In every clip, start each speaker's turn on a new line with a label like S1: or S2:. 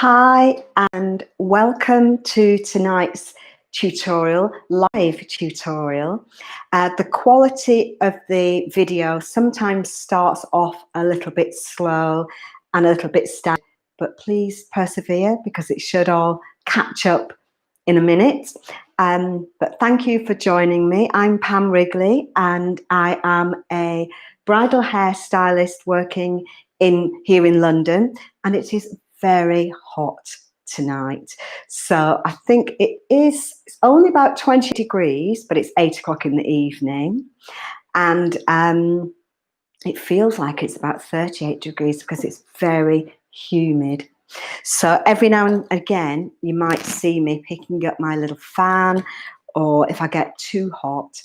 S1: Hi and welcome to tonight's tutorial, live tutorial. The quality of the video sometimes starts off a little bit slow and a little bit static, but please persevere because it should all catch up in a minute. But thank you for joining me. I'm Pam Wrigley and I am a bridal hairstylist working here in London, and it is very hot tonight. So I think it's only about 20 degrees, but it's 8 o'clock in the evening. And it feels like it's about 38 degrees because it's very humid. So every now and again, you might see me picking up my little fan, or if I get too hot.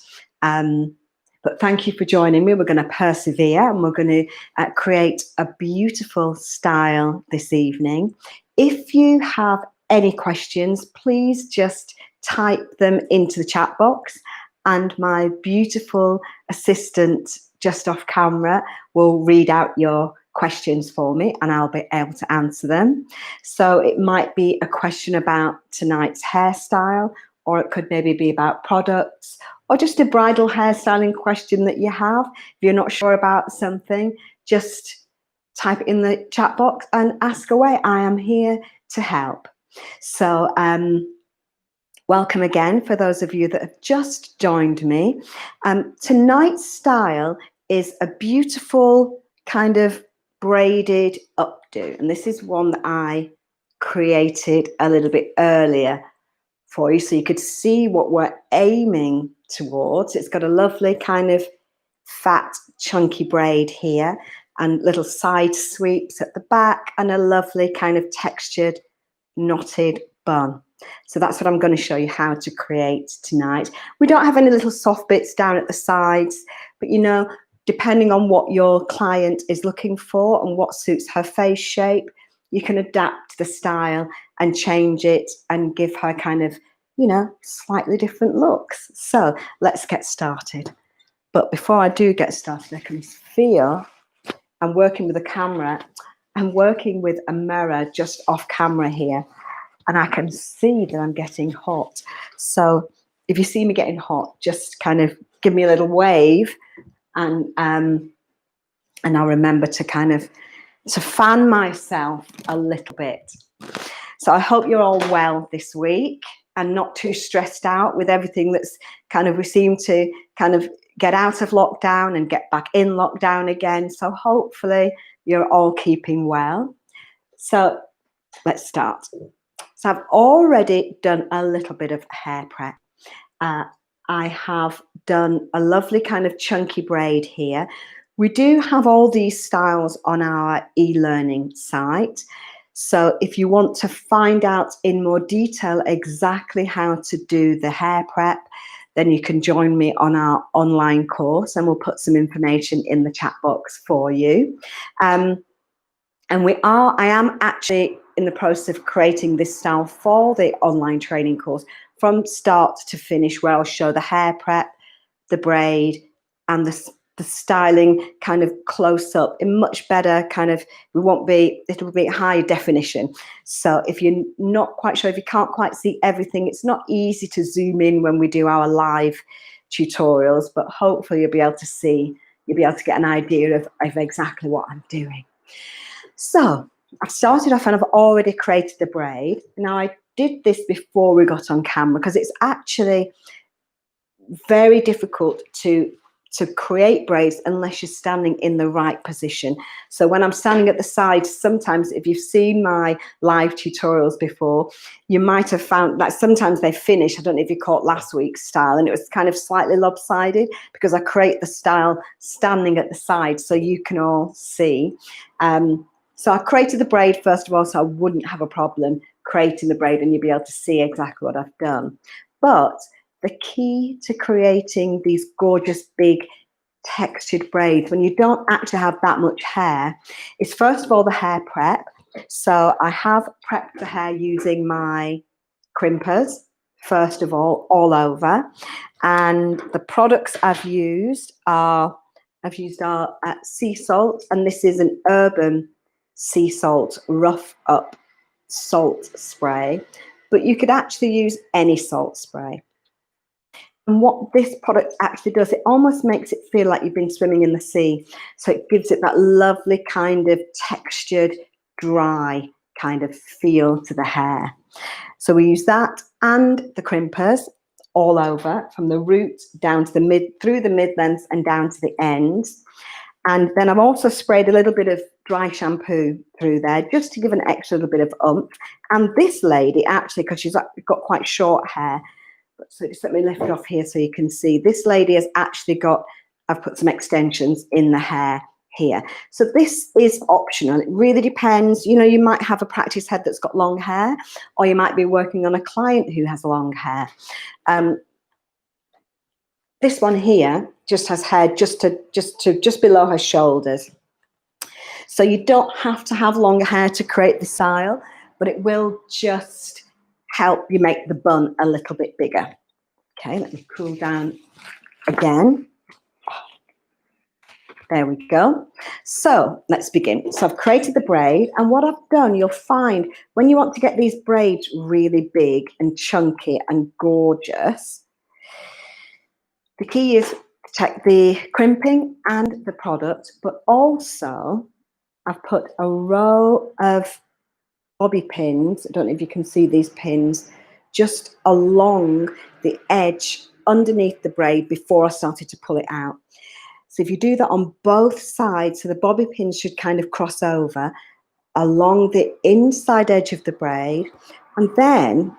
S1: But thank you for joining me. We're going to persevere and we're going to create a beautiful style this evening. If you have any questions, please just type them into the chat box and my beautiful assistant just off camera will read out your questions for me and I'll be able to answer them. So it might be a question about tonight's hairstyle, or it could maybe be about products, or just a bridal hairstyling question that you have. If you're not sure about something, just type it in the chat box and ask away. I am here to help. So welcome again for those of you that have just joined me. Tonight's style is a beautiful kind of braided updo, and this is one that I created a little bit earlier for you so you could see what we're aiming towards. It's got a lovely kind of fat chunky braid here and little side sweeps at the back and a lovely kind of textured knotted bun. So that's what I'm going to show you how to create tonight. We don't have any little soft bits down at the sides, but you know, depending on what your client is looking for and what suits her face shape, you can adapt the style and change it and give her kind of, you know, slightly different looks. So let's get started. But before I do get started, I can feel I'm working with a camera. I'm working with a mirror just off camera here, and I can see that I'm getting hot. So if you see me getting hot, just kind of give me a little wave, and I'll remember to kind of fan myself a little bit. So I hope you're all well this week and not too stressed out with everything that's kind of, we seem to kind of get out of lockdown and get back in lockdown again. So hopefully you're all keeping well. So let's start. So I've already done a little bit of hair prep. I have done a lovely kind of chunky braid here. We do have all these styles on our e-learning site. So if you want to find out in more detail exactly how to do the hair prep, then you can join me on our online course and we'll put some information in the chat box for you. And I am actually in the process of creating this style for the online training course from start to finish, where I'll show the hair prep, the braid, and the styling kind of close up in much better kind of, it'll be high definition. So if you're not quite sure, if you can't quite see everything, it's not easy to zoom in when we do our live tutorials, but hopefully you'll be able to see, you'll be able to get an idea of exactly what I'm doing. So I've started off and I've already created the braid. Now I did this before we got on camera because it's actually very difficult to create braids unless you're standing in the right position. So when I'm standing at the side, sometimes if you've seen my live tutorials before, you might have found that sometimes they finish. I don't know if you caught last week's style, and it was kind of slightly lopsided because I create the style standing at the side so you can all see. So I created the braid first of all, so I wouldn't have a problem creating the braid and you'll be able to see exactly what I've done. But the key to creating these gorgeous big textured braids when you don't actually have that much hair is first of all the hair prep. So I have prepped the hair using my crimpers first of all over, and the products I've used are sea salt, and this is an Urban sea salt rough up salt spray, but you could actually use any salt spray. And what this product actually does, it almost makes it feel like you've been swimming in the sea. So it gives it that lovely kind of textured, dry kind of feel to the hair. So we use that and the crimpers all over, from the root down to the mid, through the mid lengths and down to the ends. And then I've also sprayed a little bit of dry shampoo through there just to give an extra little bit of oomph. And this lady actually, because she's got quite short hair, so just let me lift it off here so you can see. This lady has actually got, I've put some extensions in the hair here. So this is optional. It really depends. You know, you might have a practice head that's got long hair, or you might be working on a client who has long hair. This one here just has hair just below her shoulders. So you don't have to have long hair to create the style, but it will just help you make the bun a little bit bigger. Okay, let me cool down again. There we go. So let's begin. So I've created the braid, and what I've done, you'll find when you want to get these braids really big and chunky and gorgeous, the key is to check the crimping and the product, but also I've put a row of bobby pins, I don't know if you can see these pins, just along the edge underneath the braid before I started to pull it out. So if you do that on both sides, so the bobby pins should kind of cross over along the inside edge of the braid, and then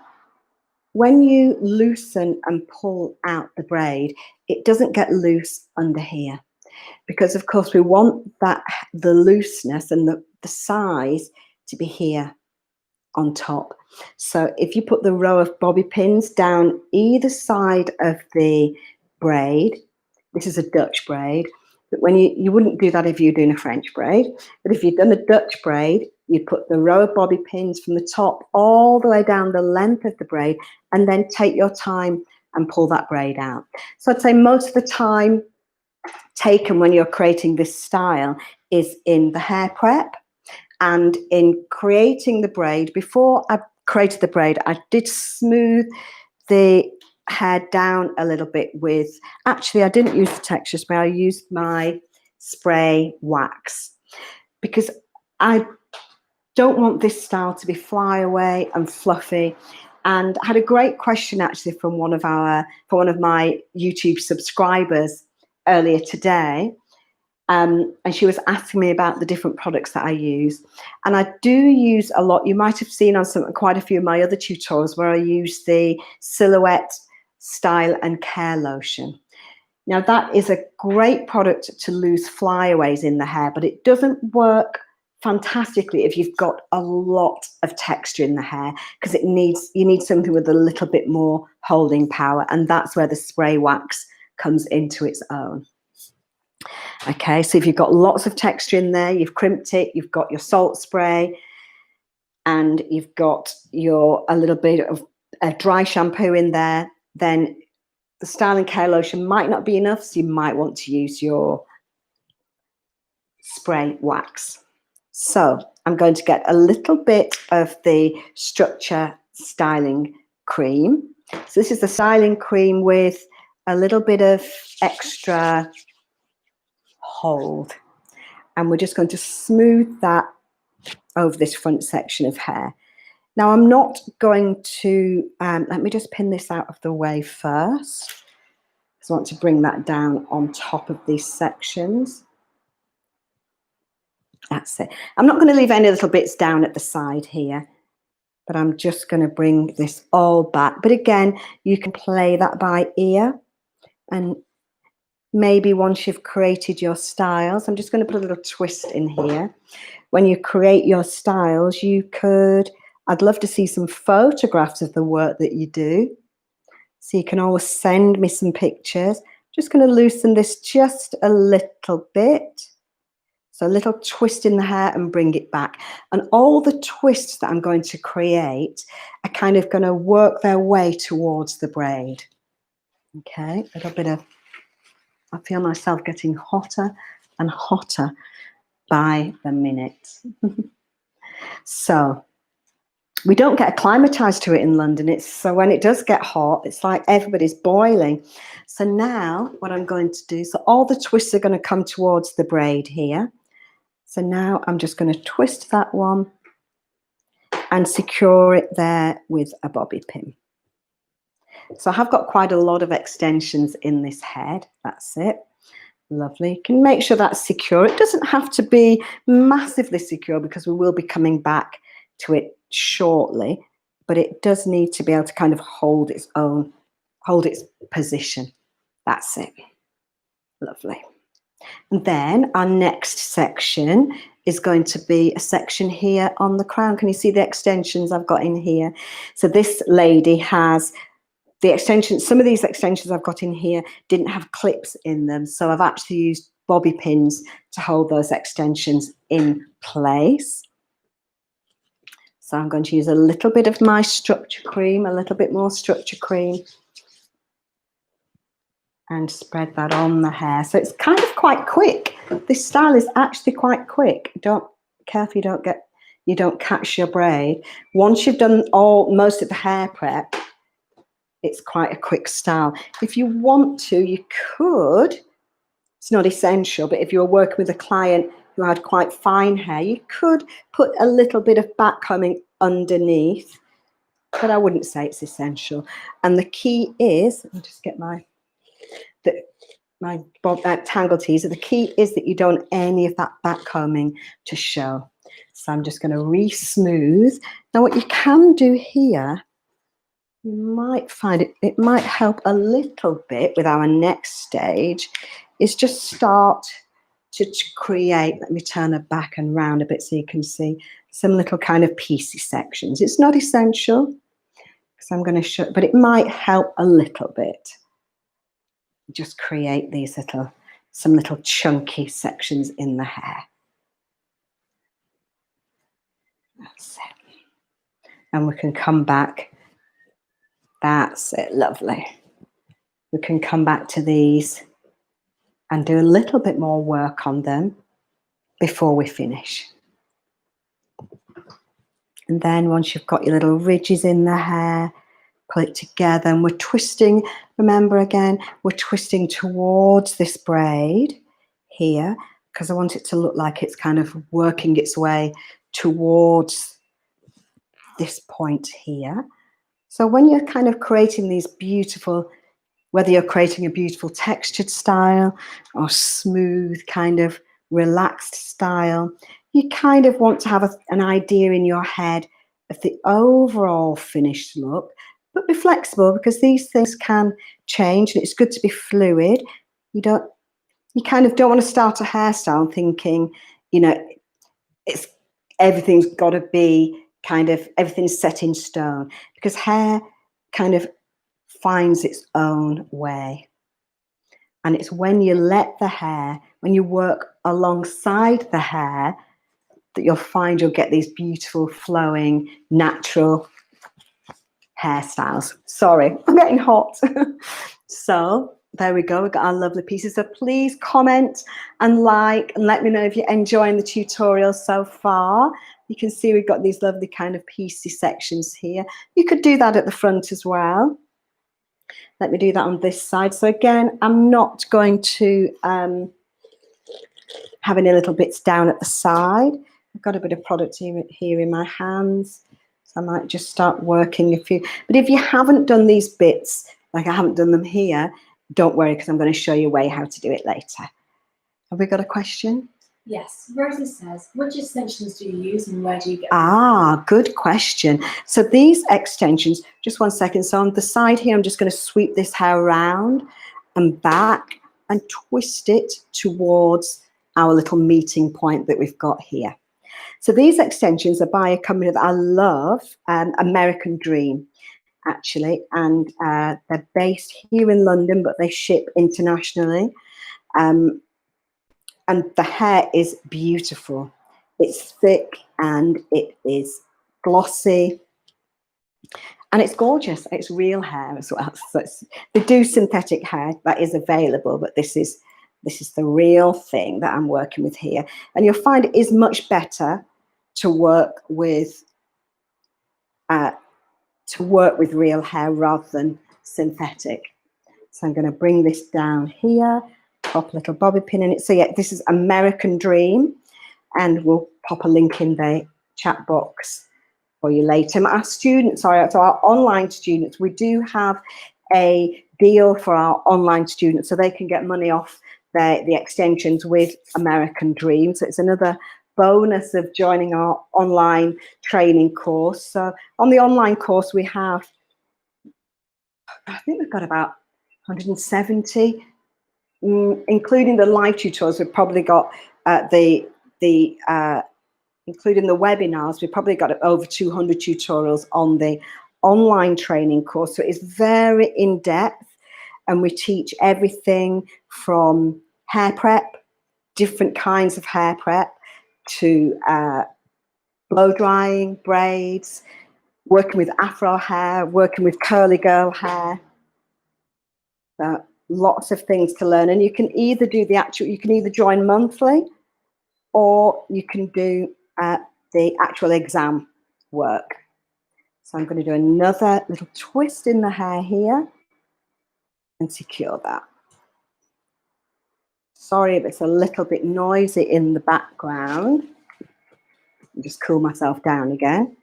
S1: when you loosen and pull out the braid, it doesn't get loose under here, because of course we want that, the looseness and the size to be here on top. So if you put the row of bobby pins down either side of the braid, this is a Dutch braid, but when you wouldn't do that if you're doing a French braid, but if you've done a Dutch braid, you put the row of bobby pins from the top all the way down the length of the braid, and then take your time and pull that braid out. So I'd say most of the time taken when you're creating this style is in the hair prep and in creating the braid. Before I created the braid, I did smooth the hair down a little bit with, actually I didn't use the texture spray, I used my spray wax, because I don't want this style to be flyaway and fluffy. And I had a great question actually from one of my YouTube subscribers earlier today. And she was asking me about the different products that I use. And I do use a lot. You might have seen on quite a few of my other tutorials where I use the Silhouette Style and Care Lotion. Now that is a great product to lose flyaways in the hair, but it doesn't work fantastically if you've got a lot of texture in the hair, because you need something with a little bit more holding power, and that's where the spray wax comes into its own. Okay, so if you've got lots of texture in there, you've crimped it, you've got your salt spray, and you've got a little bit of a dry shampoo in there, then the Style and Care Lotion might not be enough, so you might want to use your spray wax. So I'm going to get a little bit of the Structure Styling Cream. So this is the styling cream with a little bit of extra hold, and we're just going to smooth that over this front section of hair. Now I'm not going to, let me just pin this out of the way first, because I want to bring that down on top of these sections. That's it. I'm not going to leave any little bits down at the side here, but I'm just going to bring this all back. But again, you can play that by ear, and maybe once you've created your styles, I'm just going to put a little twist in here. When you create your styles, I'd love to see some photographs of the work that you do. So you can always send me some pictures. Just going to loosen this just a little bit. So a little twist in the hair and bring it back. And all the twists that I'm going to create are kind of going to work their way towards the braid. Okay, a little bit of, I feel myself getting hotter and hotter by the minute. So we don't get acclimatized to it in London. So when it does get hot, it's like everybody's boiling. So now what I'm going to do, so all the twists are going to come towards the braid here. So now I'm just going to twist that one and secure it there with a bobby pin. So I have got quite a lot of extensions in this head. That's it. Lovely. You can make sure that's secure. It doesn't have to be massively secure because we will be coming back to it shortly, but it does need to be able to kind of hold its own, hold its position. That's it. Lovely. And then our next section is going to be a section here on the crown. Can you see the extensions I've got in here? So this lady has the extensions. Some of these extensions I've got in here didn't have clips in them, so I've actually used bobby pins to hold those extensions in place. So I'm going to use a little bit of my structure cream, a little bit more structure cream, and spread that on the hair. So it's kind of quite quick. This style is actually quite quick. Careful you don't catch your braid. Once you've done most of the hair prep, it's quite a quick style. If you want to, you could, it's not essential, but if you're working with a client who had quite fine hair, you could put a little bit of backcombing underneath, but I wouldn't say it's essential. And the key is, I'll just get my tangle teaser. The key is that you don't want any of that backcombing to show. So I'm just going to re-smooth. Now what you can do here, you might find it might help a little bit with our next stage, is just start to create, let me turn her back and round a bit so you can see some little kind of piecey sections. It's not essential because I'm going to show, but it might help a little bit. Just create these some little chunky sections in the hair. That's it. And we can come back. That's it, lovely. We can come back to these and do a little bit more work on them before we finish. And then once you've got your little ridges in the hair, pull it together, and we're twisting, remember again, we're twisting towards this braid here because I want it to look like it's kind of working its way towards this point here. So when you're kind of creating these beautiful, whether you're creating a beautiful textured style or smooth kind of relaxed style, you kind of want to have an idea in your head of the overall finished look, but be flexible because these things can change and it's good to be fluid. You kind of don't want to start a hairstyle thinking, you know, everything's got to be kind of, everything's set in stone, because hair kind of finds its own way. And it's when you let the hair, when you work alongside the hair, that you'll find you'll get these beautiful flowing natural hairstyles. Sorry, I'm getting hot. So there we go, we've got our lovely pieces. So please comment and like and let me know if you're enjoying the tutorial so far. You can see we've got these lovely kind of piecey sections here. You could do that at the front as well. Let me do that on this side. So again, I'm not going to have any little bits down at the side. I've got a bit of product here in my hands. So I might just start working a few. But if you haven't done these bits, like I haven't done them here, don't worry, because I'm going to show you a way how to do it later. Have we got a question?
S2: Yes. Rosie says, which extensions do you use and where do you get them?
S1: Ah, good question. So these extensions, just one second. So on the side here, I'm just going to sweep this hair around and back and twist it towards our little meeting point that we've got here. So these extensions are by a company that I love, American Dream, actually, and they're based here in London, but they ship internationally. And the hair is beautiful. It's thick and it is glossy. And it's gorgeous. It's real hair as well. So they do synthetic hair that is available, but this is the real thing that I'm working with here. And you'll find it is much better to work with to work with real hair rather than synthetic. So I'm going to bring this down here, pop a little bobby pin in it. So yeah, this is American Dream, and we'll pop a link in the chat box for you later. Our students, sorry, so our online students, we do have a deal for our online students, so they can get money off the extensions with American Dream. So it's another bonus of joining our online training course. So on the online course, we have, I think we've got about 170, including the live tutorials. We've probably got including the webinars, we've probably got over 200 tutorials on the online training course. So it's very in-depth, and we teach everything from hair prep, different kinds of hair prep, to blow drying, braids, working with afro hair, working with curly girl hair. So lots of things to learn, and you can either do you can either join monthly, or you can do the actual exam work. So I'm going to do another little twist in the hair here and secure that. Sorry if it's a little bit noisy in the background. I'll just cool myself down again.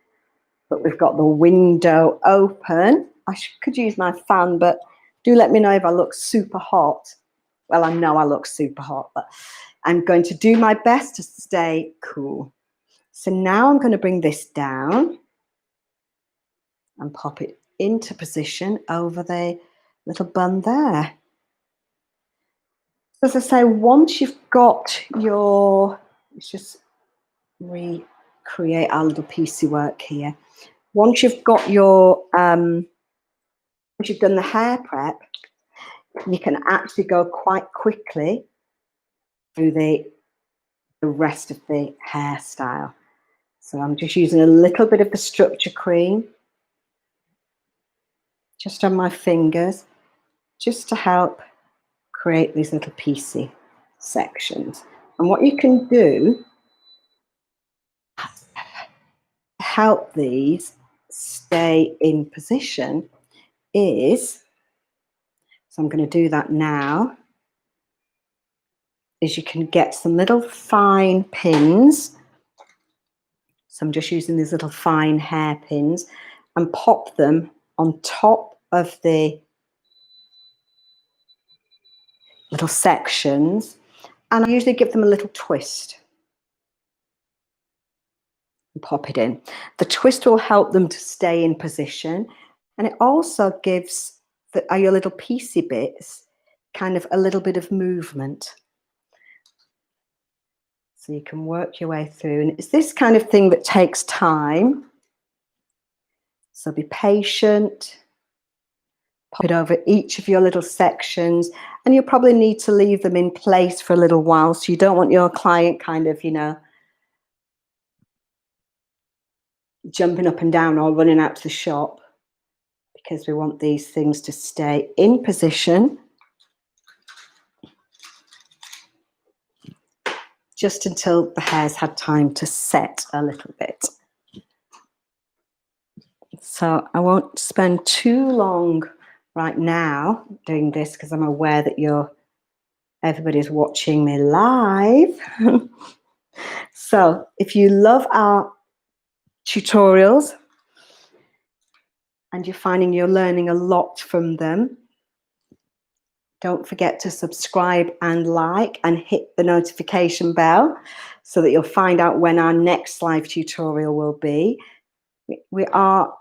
S1: But we've got the window open. I could use my fan, but do let me know if I look super hot. Well, I know I look super hot, but I'm going to do my best to stay cool. So now I'm going to bring this down and pop it into position over the little bun there. As I say, once you've got your, let's just recreate our little piecey work here. Once you've got your, once you've done the hair prep, you can actually go quite quickly through the rest of the hairstyle. So I'm just using a little bit of the structure cream just on my fingers, just to help create these little piecey sections. And what you can do to help these stay in position is, so I'm going to do that now, is you can get some little fine pins. So I'm just using these little fine hair pins and pop them on top of the little sections, and I usually give them a little twist and pop it in. The twist will help them to stay in position, and it also gives your little piecey bits kind of a little bit of movement. So you can work your way through, and it's this kind of thing that takes time. So be patient. Pop it over each of your little sections, and you'll probably need to leave them in place for a little while, so you don't want your client kind of, you know, jumping up and down or running out to the shop, because we want these things to stay in position just until the hair's had time to set a little bit. So I won't spend too long right now doing this, because I'm aware that everybody's watching me live. So if you love our tutorials and you're finding you're learning a lot from them, don't forget to subscribe and like and hit the notification bell so that you'll find out when our next live tutorial will be. We are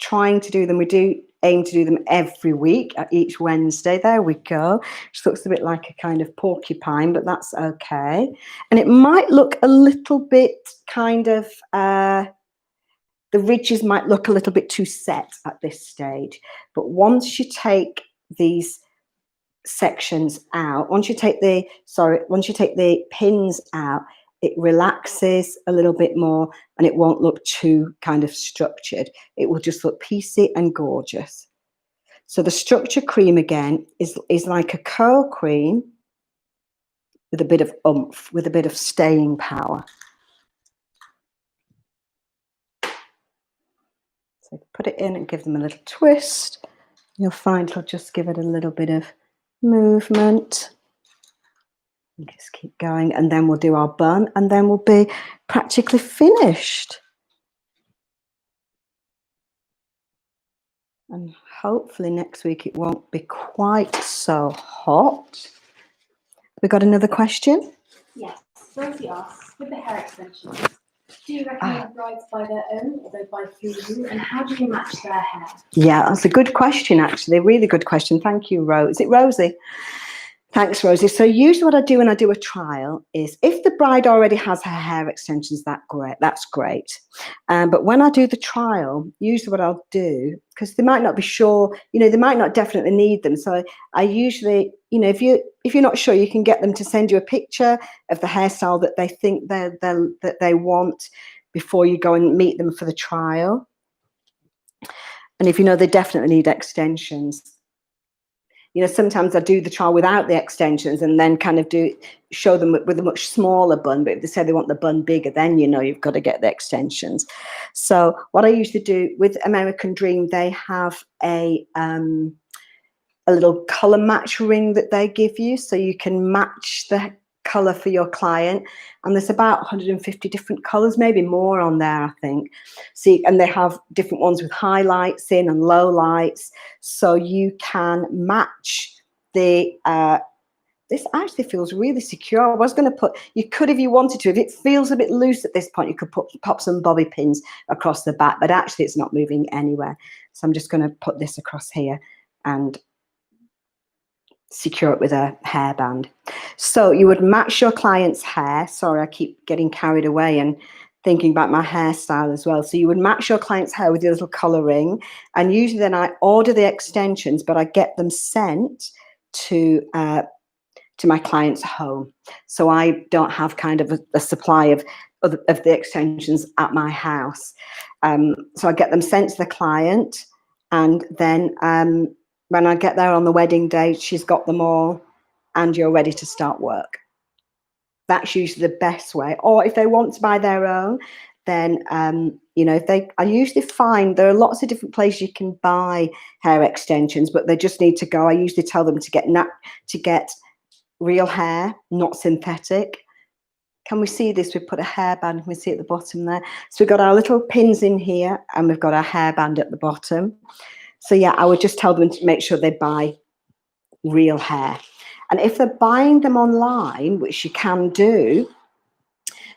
S1: trying to do them. We do aim to do them every week, each Wednesday. There we go. Which looks a bit like a kind of porcupine, but that's okay. And it might look a little bit kind of, the ridges might look a little bit too set at this stage. But once you take these sections out, once you take the pins out, it relaxes a little bit more, and it won't look too kind of structured. It will just look piecey and gorgeous. So the structure cream again is like a curl cream with a bit of oomph, with a bit of staying power. So put it in and give them a little twist. You'll find it'll just give it a little bit of movement. And just keep going, and then we'll do our bun, and then we'll be practically finished. And hopefully next week it won't be quite so hot. We got another question?
S2: Yes. Rosie asks, with the hair extensions, do you recommend brides buy their own or they buy through you? And how do you match their hair?
S1: Yeah, that's a good question, actually. A really good question. Thank you, Rose. Is it Rosie? Thanks, Rosie. So usually what I do when I do a trial is if the bride already has her hair extensions, that's great. But when I do the trial, usually what I'll do, because they might not be sure, they might not definitely need them. So I usually, if you're not sure, you can get them to send you a picture of the hairstyle that they think that they want before you go and meet them for the trial. And if they definitely need extensions. Sometimes I do the trial without the extensions and then kind of show them with a much smaller bun. But if they say they want the bun bigger, then you've got to get the extensions. So what I usually do with American Dream, they have a little color match ring that they give you, so you can match the color for your client. And there's about 150 different colors, maybe more on there, I think. See, and they have different ones with highlights in and low lights, so you can match the this actually feels really secure. I was going to you could, if you wanted to, if it feels a bit loose at this point, you could pop some bobby pins across the back, but actually it's not moving anywhere. So I'm just going to put this across here and secure it with a hairband. So you would match your client's hair. Sorry, I keep getting carried away and thinking about my hairstyle as well. So you would match your client's hair with your little color ring, and usually then I order the extensions, but I get them sent to my client's home. So I don't have kind of a supply of the extensions at my house. So I get them sent to the client, and then when I get there on the wedding day, she's got them all and you're ready to start work. That's usually the best way. Or if they want to buy their own, then, I usually find there are lots of different places you can buy hair extensions, but they just need to go. I usually tell them to get real hair, not synthetic. Can we see this? We put a hairband, can we see at the bottom there? So we've got our little pins in here and we've got our hairband at the bottom. So yeah, I would just tell them to make sure they buy real hair. And if they're buying them online, which you can do,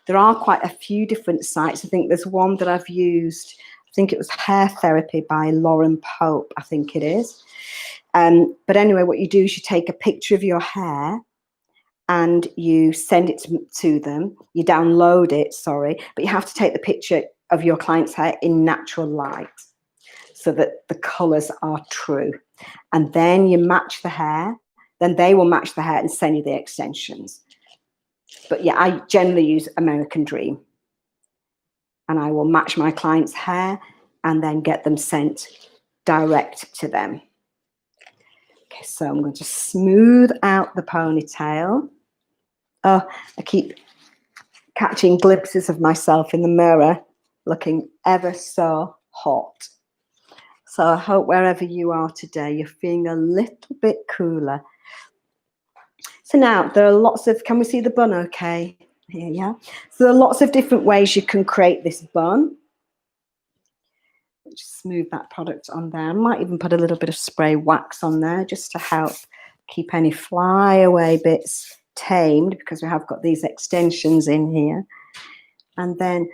S1: there are quite a few different sites. I think there's one that I've used, I think it was Hair Therapy by Lauren Pope, I think it is. But anyway, what you do is you take a picture of your hair and you send it to them. You download it, but you have to take the picture of your client's hair in natural light so that the colors are true. And then you match the hair, then they will match the hair and send you the extensions. But yeah, I generally use American Dream. And I will match my client's hair and then get them sent direct to them. Okay, so I'm going to smooth out the ponytail. Oh, I keep catching glimpses of myself in the mirror looking ever so hot. So I hope wherever you are today, you're feeling a little bit cooler. So now there are lots of, can we see the bun okay? Here, yeah. So there are lots of different ways you can create this bun. Just smooth that product on there. I might even put a little bit of spray wax on there just to help keep any flyaway bits tamed, because we have got these extensions in here. And then,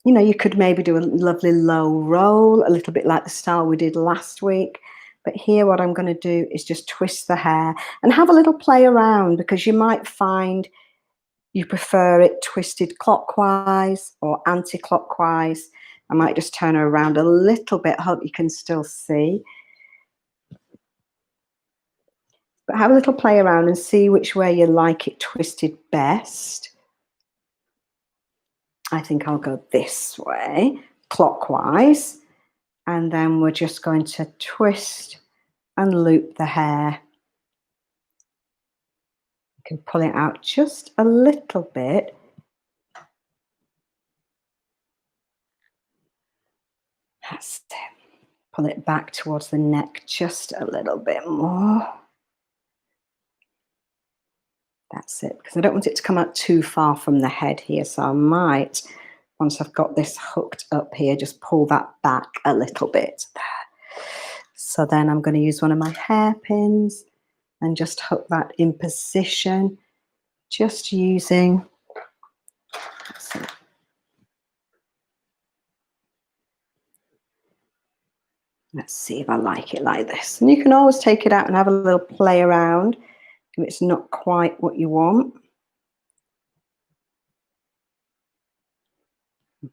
S1: you could maybe do a lovely low roll, a little bit like the style we did last week. But here what I'm going to do is just twist the hair and have a little play around, because you might find you prefer it twisted clockwise or anti-clockwise. I might just turn her around a little bit. Hope you can still see. But have a little play around and see which way you like it twisted best. I think I'll go this way, clockwise. And then we're just going to twist and loop the hair. You can pull it out just a little bit. That's it. Pull it back towards the neck just a little bit more. That's it, because I don't want it to come out too far from the head here, so I might, once I've got this hooked up here, just pull that back a little bit there. So then I'm going to use one of my hairpins and just hook that in position, just using, that's it. Let's see if I like it like this. And you can always take it out and have a little play around if it's not quite what you want.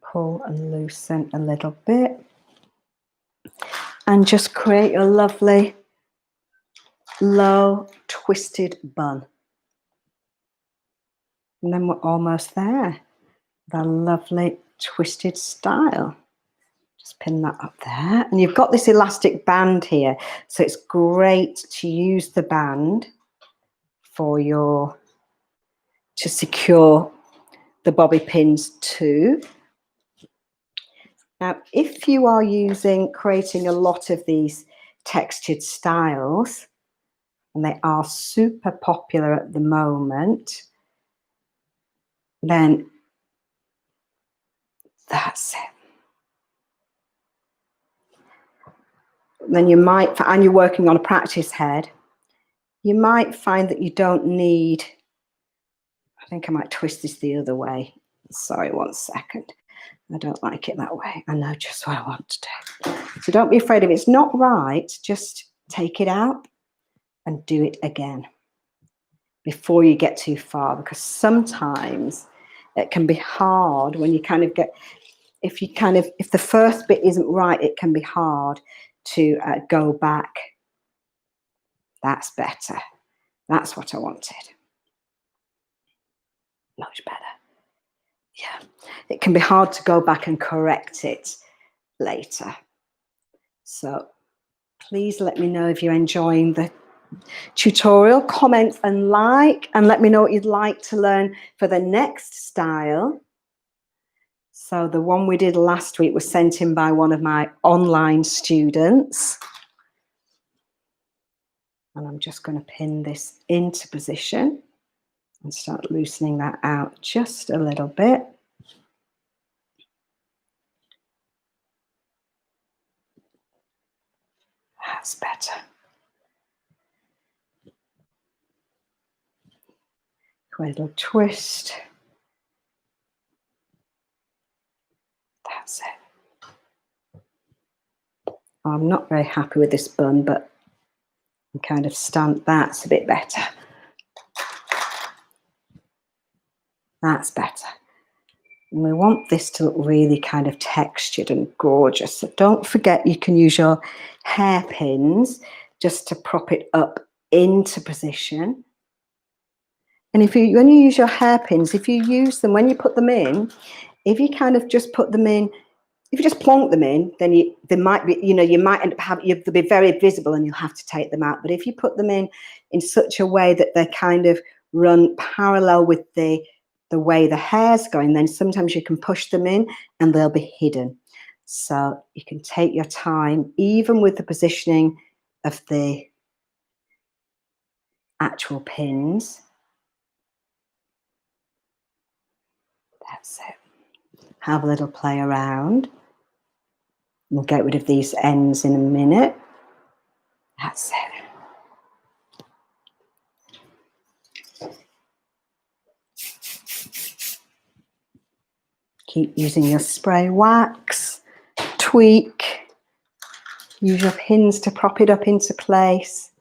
S1: Pull and loosen a little bit. And just create a lovely low twisted bun. And then we're almost there. The lovely twisted style. Just pin that up there. And you've got this elastic band here, so it's great to use the band for to secure the bobby pins too. Now, if you are creating a lot of these textured styles, and they are super popular at the moment, then that's it. Then you might, and you're working on a practice head, you might find that you don't need, I think I might twist this the other way. Sorry, 1 second. I don't like it that way. I know just what I want to do. So don't be afraid if it's not right, just take it out and do it again before you get too far, because sometimes it can be hard when you kind of get, if the first bit isn't right, it can be hard to go back. That's better. That's what I wanted. Much better. Yeah. It can be hard to go back and correct it later. So please let me know if you're enjoying the tutorial. Comment and like, and let me know what you'd like to learn for the next style. So the one we did last week was sent in by one of my online students. And I'm just going to pin this into position and start loosening that out just a little bit. That's better. Little twist. That's it. I'm not very happy with this bun, but I'm kind of stunned. That's a bit better. That's better. And we want this to look really kind of textured and gorgeous. So don't forget you can use your hairpins just to prop it up into position. And when you use your hairpins, if you use them, when you put them in, if you kind of just put them in, if you just plonk them in, then they might be, you might end up they'll be very visible and you'll have to take them out. But if you put them in such a way that they kind of run parallel with the way the hair's going, then sometimes you can push them in and they'll be hidden. So you can take your time, even with the positioning of the actual pins. That's it. Have a little play around. We'll get rid of these ends in a minute. That's it. Keep using your spray wax, tweak, use your pins to prop it up into place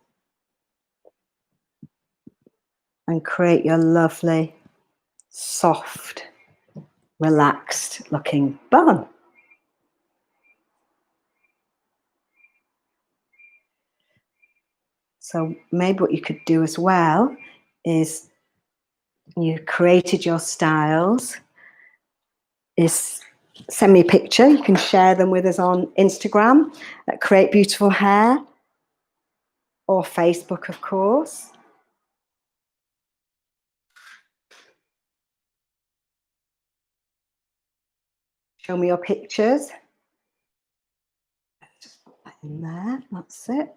S1: and create your lovely, soft, relaxed looking bun. So maybe what you could do as well is you created your styles, is send me a picture. You can share them with us on Instagram at Create Beautiful Hair or Facebook, of course. Show me your pictures. In there, that's it.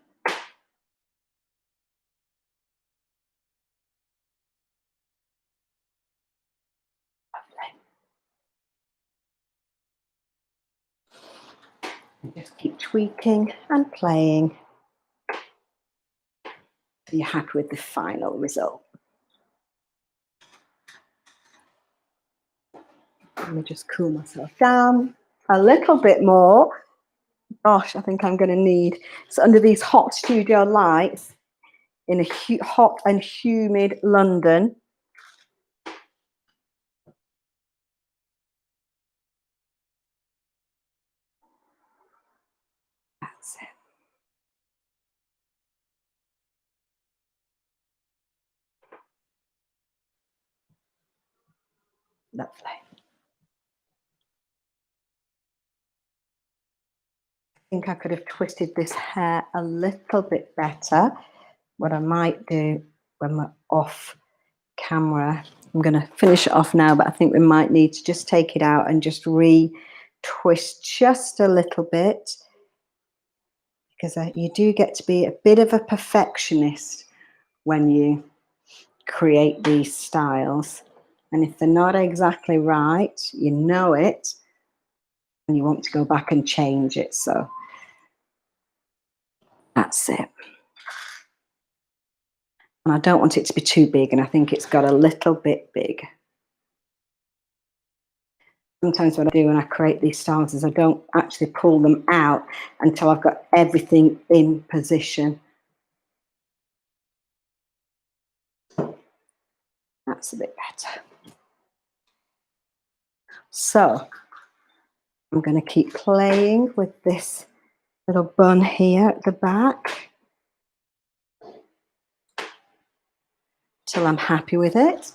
S1: And just keep tweaking and playing. So you're happy with the final result. Let me just cool myself down a little bit more. Gosh, I think I'm going to need, so under these hot studio lights in a hot and humid London. That's it. Lovely. I think I could have twisted this hair a little bit better. What I might do when we're off camera, I'm going to finish it off now, but I think we might need to just take it out and just re-twist just a little bit, because you do get to be a bit of a perfectionist when you create these styles. And if they're not exactly right, you know it, and you want to go back and change it. So that's it. And I don't want it to be too big, and I think it's got a little bit big. Sometimes what I do when I create these styles is I don't actually pull them out until I've got everything in position. That's a bit better. So I'm going to keep playing with this little bun here at the back till I'm happy with it.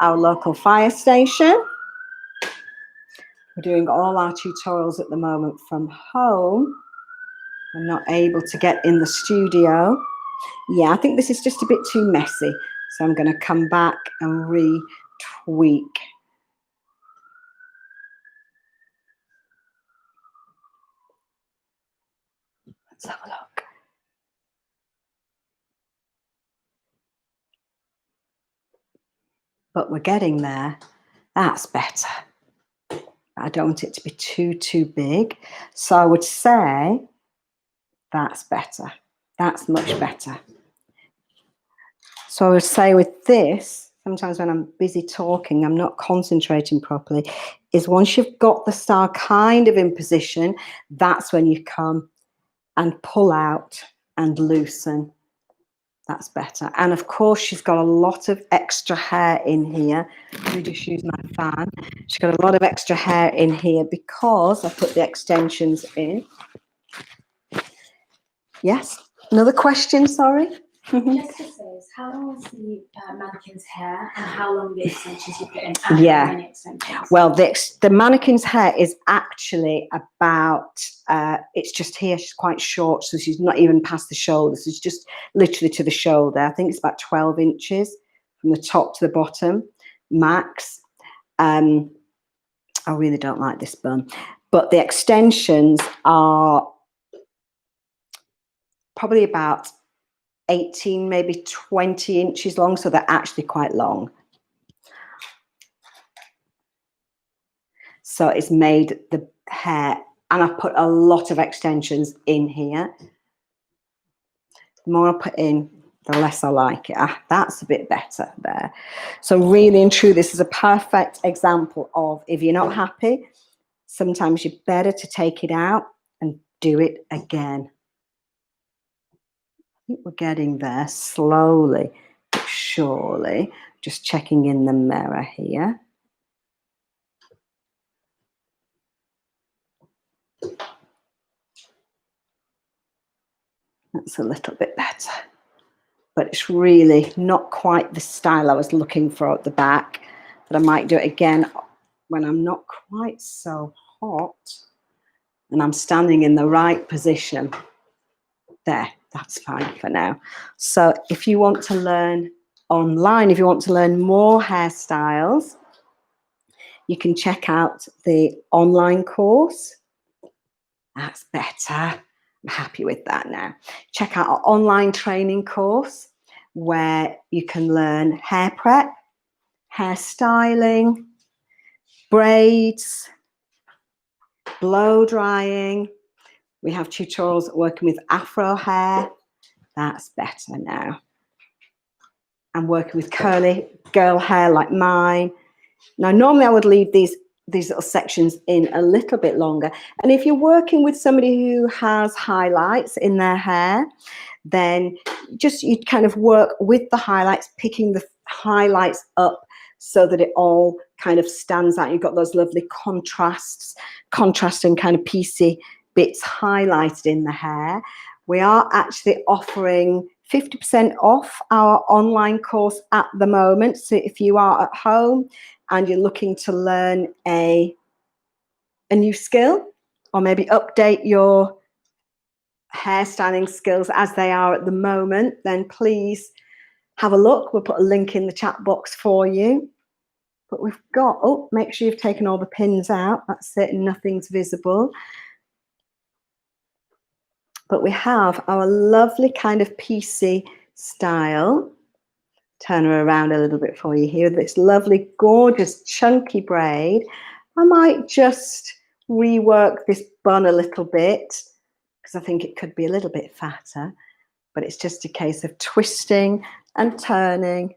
S1: Our local fire station. We're doing all our tutorials at the moment from home. We're not able to get in the studio. Yeah, I think this is just a bit too messy. So I'm going to come back and re-tweak. Let's have a look. But we're getting there. That's better. I don't want it to be too big. So I would say that's better. That's much better. So I would say with this, sometimes when I'm busy talking, I'm not concentrating properly, is once you've got the style kind of in position, that's when you come and pull out and loosen. That's better. And of course, she's got a lot of extra hair in here. Let me just use my fan. She's got a lot of extra hair in here because I put the extensions in. Yes? Another question, sorry?
S2: Jessica says, how long is the mannequin's hair and how long the extensions you put in? And
S1: Yeah.
S2: how many extensions?
S1: Well, the mannequin's hair is actually about, it's just here, she's quite short, so she's not even past the shoulder. So it's just literally to the shoulder. I think it's about 12 inches from the top to the bottom, max. I really don't like this bun. But the extensions are probably about 18, maybe 20 inches long, so they're actually quite long. So it's made the hair, and I put a lot of extensions in here. The more I put in, the less I like it. That's a bit better there. So really and truly, this is a perfect example of if you're not happy, sometimes you're better to take it out and do it again. I think we're getting there slowly, but surely. Just checking in the mirror here. That's a little bit better. But it's really not quite the style I was looking for at the back. But I might do it again when I'm not quite so hot and I'm standing in the right position. There, that's fine for now. So if you want to learn online, if you want to learn more hairstyles, you can check out the online course. That's better. I'm happy with that now. Check out our online training course where you can learn hair prep, hairstyling, braids, blow drying. We have tutorials working with afro hair. That's better now. And working with curly girl hair like mine. Now, normally I would leave these little sections in a little bit longer. And if you're working with somebody who has highlights in their hair, then just you kind of work with the highlights, picking the highlights up so that it all kind of stands out. You've got those lovely contrasting kind of piecey bits highlighted in the hair. We are actually offering 50% off our online course at the moment. So if you are at home and you're looking to learn a new skill, or maybe update your hairstyling skills as they are at the moment, then please have a look. We'll put a link in the chat box for you. But we've got, oh, make sure you've taken all the pins out. That's it, and nothing's visible. But we have our lovely kind of piecey style. Turn her around a little bit for you here. This lovely, gorgeous, chunky braid. I might just rework this bun a little bit because I think it could be a little bit fatter. But it's just a case of twisting and turning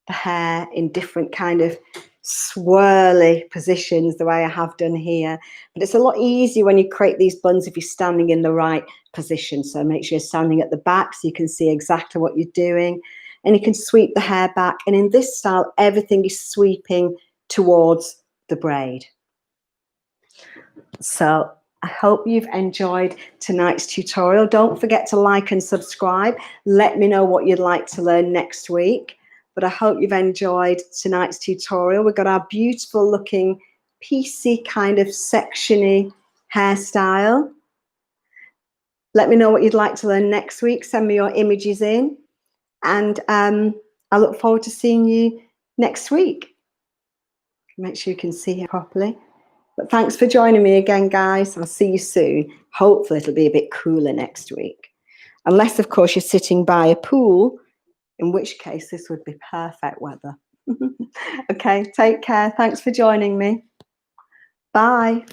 S1: the hair in different kind of swirly positions the way I have done here. But it's a lot easier when you create these buns if you're standing in the right position. So make sure you're standing at the back so you can see exactly what you're doing. And you can sweep the hair back. And in this style, everything is sweeping towards the braid. So I hope you've enjoyed tonight's tutorial. Don't forget to like and subscribe. Let me know what you'd like to learn next week. But I hope you've enjoyed tonight's tutorial. We've got our beautiful looking piecey kind of sectiony hairstyle. Let me know what you'd like to learn next week. Send me your images in. And I look forward to seeing you next week. Make sure you can see it properly. But thanks for joining me again, guys. I'll see you soon. Hopefully it'll be a bit cooler next week. Unless, of course, you're sitting by a pool, in which case this would be perfect weather. Okay, take care. Thanks for joining me. Bye.